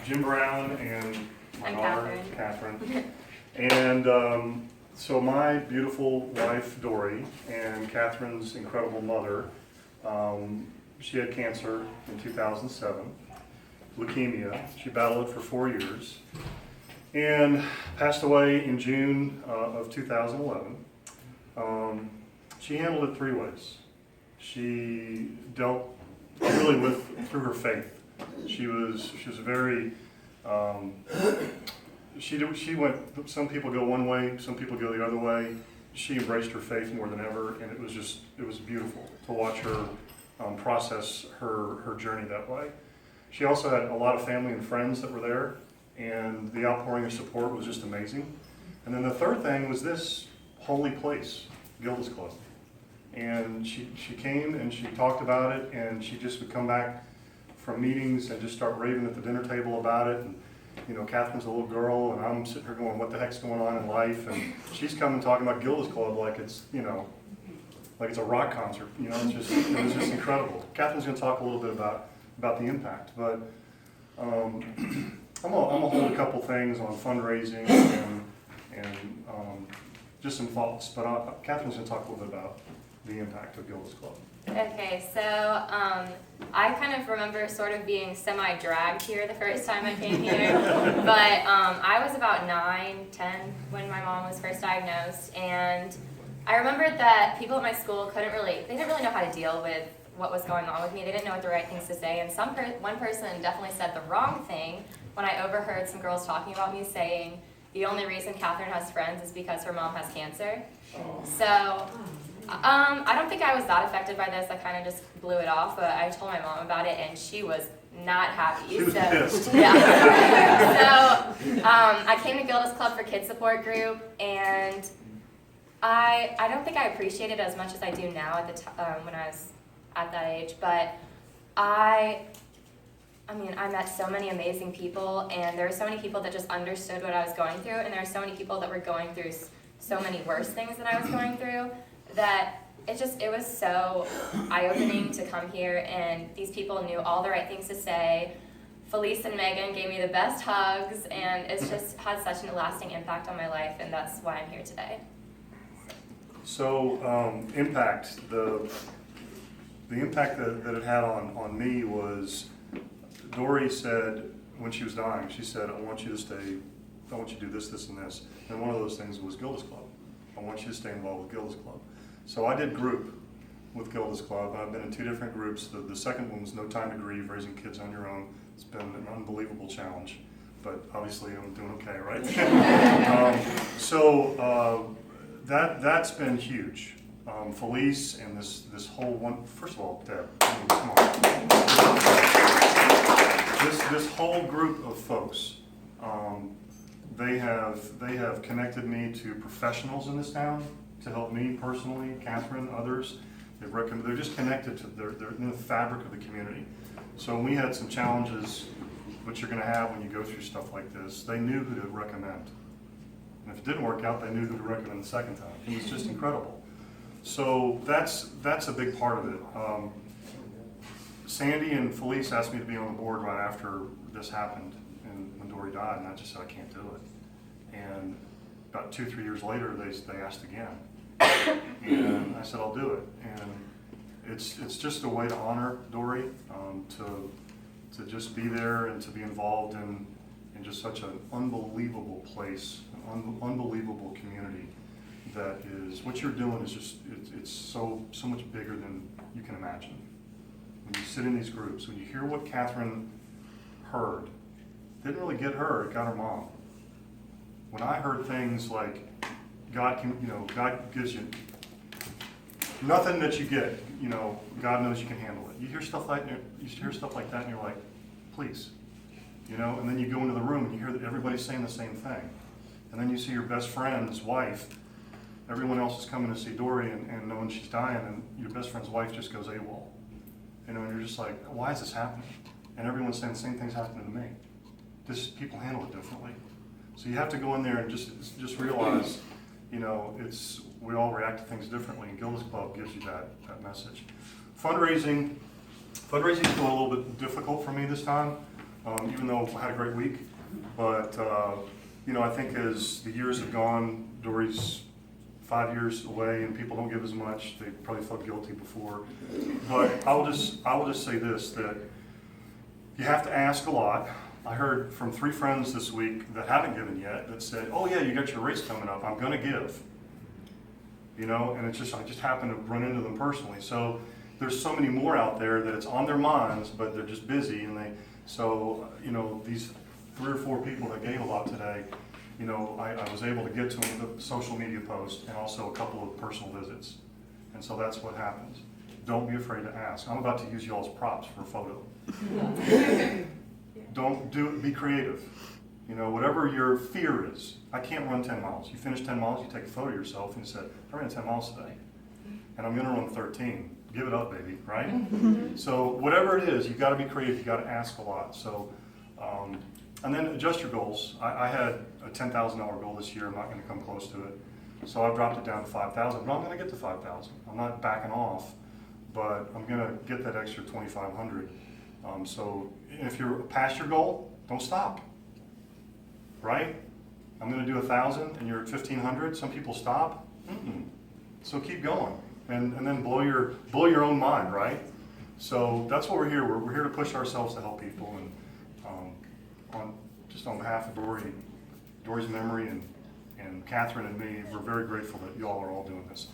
Jim Brown and my I'm daughter, Catherine. And so my beautiful wife, Dory, and Catherine's incredible mother, she had cancer in 2007, leukemia. She battled it for 4 years and passed away in June of 2011. She handled it 3 ways. She dealt really through her faith. She was very, she went, some people go one way, some people go the other way. She embraced her faith more than ever, and it was beautiful to watch her process her journey that way. She also had a lot of family and friends that were there, and the outpouring of support was just amazing. And then the third thing was this holy place, Gilda's Club. And she came and she talked about it, and she just would come back from meetings and just start raving at the dinner table about it. And you know, Catherine's a little girl, and I'm sitting here going, what the heck's going on in life? And she's coming talking about Gilda's Club like it's, you know, like it's a rock concert. You know, it was just incredible. Catherine's going to talk a little bit about the impact, but I'm gonna hold a couple things on fundraising and just some thoughts. But Catherine's going to talk a little bit about the impact of Gilda's Club. Okay, so I kind of remember sort of being semi-dragged here the first time I came here, but I was about 9, 10 when my mom was first diagnosed, and I remembered that people at my school they didn't really know how to deal with what was going on with me. They didn't know what the right things to say, and one person definitely said the wrong thing when I overheard some girls talking about me saying, the only reason Catherine has friends is because her mom has cancer. So I don't think I was that affected by this. I kind of just blew it off, but I told my mom about it, and she was not happy. She was pissed. Yeah. So I came to Gilda's Club for Kids Support Group, and I don't think I appreciated it as much as I do now at the when I was at that age. But I met so many amazing people, and there were so many people that just understood what I was going through, and there were so many people that were going through so many worse things than I was going through, that it was so eye-opening to come here, and these people knew all the right things to say. Felice and Megan gave me the best hugs, and it's just had such a lasting impact on my life, and that's why I'm here today. So impact, the impact that it had on me was, Dory said when she was dying, she said, I want you to stay, I want you to do this, this, and this. And one of those things was Gilda's Club. I want you to stay involved with Gilda's Club. So I did group with Gilda's Club. I've been in 2 different groups. The second one was No Time to Grieve, raising kids on your own. It's been an unbelievable challenge, but obviously I'm doing okay, right? That's been huge. Felice and this whole one, first of all, Deb, come on. This whole group of folks, they have connected me to professionals in this town to help me personally, Catherine, others. They're just connected to they're in the fabric of the community. So when we had some challenges, which you're going to have when you go through stuff like this, they knew who to recommend. And if it didn't work out, they knew who to recommend the second time. It was just incredible. So that's a big part of it. Sandy and Felice asked me to be on the board right after this happened, and when Dory died, and I just said I can't do it. And about 2-3 years later, they asked again, and I said I'll do it. And it's just a way to honor Dory, to just be there and to be involved in just such an unbelievable place, an unbelievable community. That is, what you're doing is just it's so much bigger than you can imagine. When you sit in these groups, when you hear what Catherine heard, didn't really get her, it got her mom. When I heard things like, God gives you nothing that you get, God knows you can handle it. You hear stuff like that, and you're like, please, and then you go into the room and you hear that everybody's saying the same thing. And then you see your best friend's wife, everyone else is coming to see Dory and knowing she's dying, and your best friend's wife just goes AWOL. And you're just like, why is this happening? And everyone's saying the same thing's happening to me. Just people handle it differently. So you have to go in there and just realize, we all react to things differently, and Gilda's Club gives you that message. Fundraising's been a little bit difficult for me this time. even though I had a great week. But, you know, I think as the years have gone, Dory's 5 years away and people don't give as much. They probably felt guilty before. But I will just say this, that you have to ask a lot. I heard from 3 friends this week that haven't given yet that said, oh yeah, you got your race coming up, I'm gonna give. You know, and I just happened to run into them personally. So there's so many more out there that it's on their minds, but they're just busy, and you know, these 3 or 4 people that gave a lot today, you know, I was able to get to them with a social media post and also a couple of personal visits. And so that's what happens. Don't be afraid to ask. I'm about to use y'all as props for a photo. Don't do it, be creative. You know, whatever your fear is. I can't run 10 miles. You finish 10 miles, you take a photo of yourself and you say, I ran 10 miles today. And I'm gonna run 13. Give it up, baby, right? So whatever it is, you've gotta be creative, you gotta ask a lot. So, and then adjust your goals. I had a $10,000 goal this year, I'm not gonna come close to it. So I've dropped it down to 5,000, but I'm gonna get to 5,000. I'm not backing off, but I'm gonna get that extra 2,500. So if you're past your goal, don't stop, right? I'm gonna do 1,000 and you're at 1,500, some people stop. So keep going and then blow your own mind, right? So that's what we're here. We're here to push ourselves to help people, and just on behalf of Dory's memory and Catherine and me, we're very grateful that y'all are all doing this.